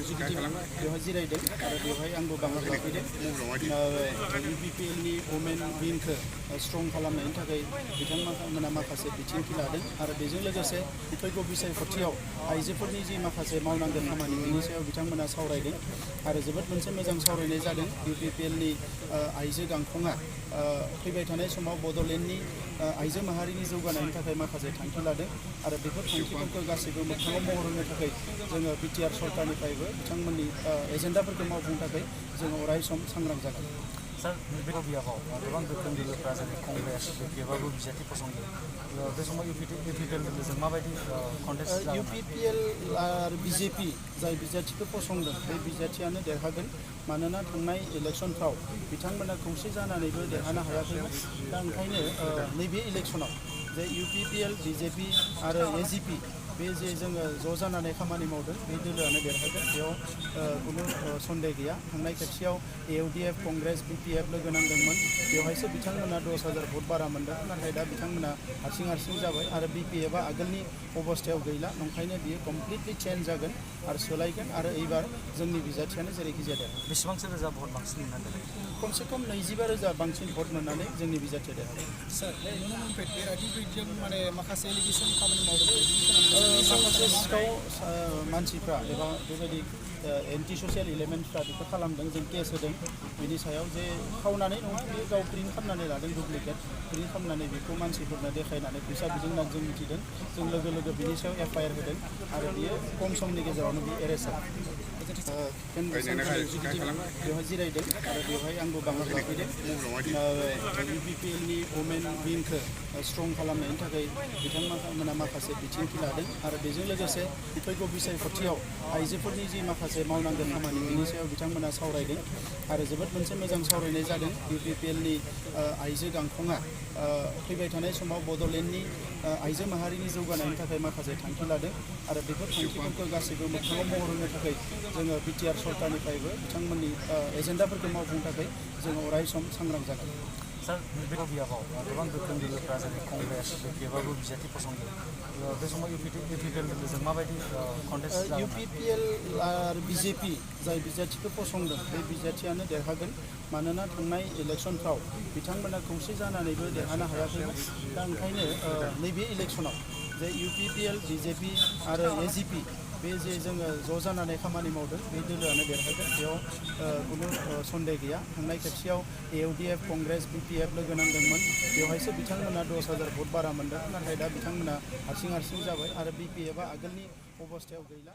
Executive बेवहाय जिरायदों आरो बेवहाय आंबो बाहागो लाफैदों। UPPLनि वुमेन विंखौ स्ट्रं खालामनायनि थाखाय बिथांमोना माखासे बिथांखि लादों आरो बेजों लोगोसे फैगौ बिसायख'थियाव आइजोफोरनि जि माखासे मावनांगौ खामानि बेनि सायाव बिथांमोना सावरायदों आरो जोबोद मोनसे मोजां सावरायनाय जादों। UPPLनि आइजो गांखंआ फैबाय थानाय समाव बड'लेण्डनि आइजो माहारिनि जौगानायनि थाखाय माखासे थांखि लादों आरो बेफोर थांखिफोरखौ गासैबो मोगथाङाव महर होनो थाखाय जोङो BTR सरकारनिफ्रायबो बिथांमोननि एजेन्डाफोरखौ मावफुंनो थाखाय जोङो अराय सम सांग्रां जागोन। सार बे बियाबाव गोबां गोख्रों दोलोफ्रा जेरै कंग्रेस BPFआबो बिजाथि फसंदों बे समाव UPPL दोलोजों माबायदि कन्टेस्ट UPPL आरो BJP जाय बिजाथिखौ फसंदों बे बिजाथियानो देरहागोन मानोना थांनाय इलेक्सनफ्राव बिथांमोना खौसे जानानैबो देरहानो हायाखैमोन। दा ओंखायनो नैबे इलेक्सनाव जे UPPL BJP आरो AGP बे जे जोङो ज' जानानै खामानि मावदों बे दोलोआनो देरहागोन बेयाव खुनु सन्देह गैया। थांनाय खेबसेयाव AUDF कंग्रेस BPF लोगो नांदोंमोन बेवहायसो बिथांमोना 10,000 भट बारा मोनदों नाथाय दा बिथांमोना हारसिं जाबाय आरो BPFआ आगोलनि अबस्थायाव गैला नंखायनो बियो कमप्लिटलि चेन्ज जागोन आरो सोलायगोन आरो एबार जोंनि बिजाथियानो जेरैखि जाया बेसेबांसो रोजा भट बांसिन मोननानै खमसे खम 25,000 बांसिन भट मोननानै जोंनि बिजाथिया देरहागोन। सर नुनो मोनफेराखै माने माखासे एलिगेसन खामानि मावदों माखासे सिखाव मानसिफ्रा एबा बेबायदि एन्टि ससियेल एलिमेन्टफ्रा बेखौ खालामदों जों केस होदों बिनि सायाव जे खावनानै नङा बे गाव प्रिन्ट खालामनानै लादों डुप्लिकेट प्रिन्ट खालामनानै बेखौ मानसिफोरनो देखायनानै फैसा बिदों होननानै जों मिथिदों। जों लोगो बिनि सायाव FIR होदों आरो बियो खम समनि गेजेरावनो बियो एरेस्ट जादों। एक्जिकिउटिभ बेवहाय जिरायदों आरो बेवहाय आंबो बाहागो लाफैदों। UPPLनि वुमेन विंखौ स्ट्रं खालामनायनि थाखाय बिथांमोना माखासे बिथांखि लादों आरो बेजों लोगोसे फैगौ बिसायख'थियाव आइजोफोरनि जि माखासे मावनांगौ खामानि बेनि सायाव बिथांमोना सावरायदों आरो जोबोद मोनसे मोजां सावरायनाय जादों। UPPLनि आइजो गांखंआ फैबाय थानाय समाव बड'लेण्डनि आइजो माहारिनि जौगानायनि थाखाय माखासे थांखि लादों आरो बेफोर थांखिफोरखौ गासैबो मोगथाङाव महर होनो थाखाय जोङो BTR सरकारनिफ्रायबो बिथांमोननि एजेन्डाफोरखौ मावफुंनो थाखाय जोङो अराय सम सांग्रां जागोन। सार बे बियाबाव गोबां गोख्रों दोलोफ्रा जेरै कंग्रेस BPFआबो बिजाथि फसंदों बे समाव UPPL दोलोजों माबायदि कन्टेस्ट UPPL आरो BJP जाय बिजाथिखौ फसंदों बे बिजाथियानो देरहागोन मानोना थांनाय इलेक्सनफ्राव बिथांमोना खौसे जानानैबो देरहानो हायाखैमोन। दा ओंखायनो नैबे इलेक्सनाव जे UPPL BJP आरो AGP बे जे जोङो ज' जानानै खामानि मावदों बे दोलोआनो देरहागोन बेयाव खुनु सन्देह गैया। थांनाय खेबसेयाव AUDF कंग्रेस BPF लोगो नांदोंमोन बेवहायसो बिथांमोना 10,000 भट बारा मोनदों नाथाय दा बिथांमोना हारसिं जाबाय आरो BPFआ आगोलनि अबस्थायाव गैला।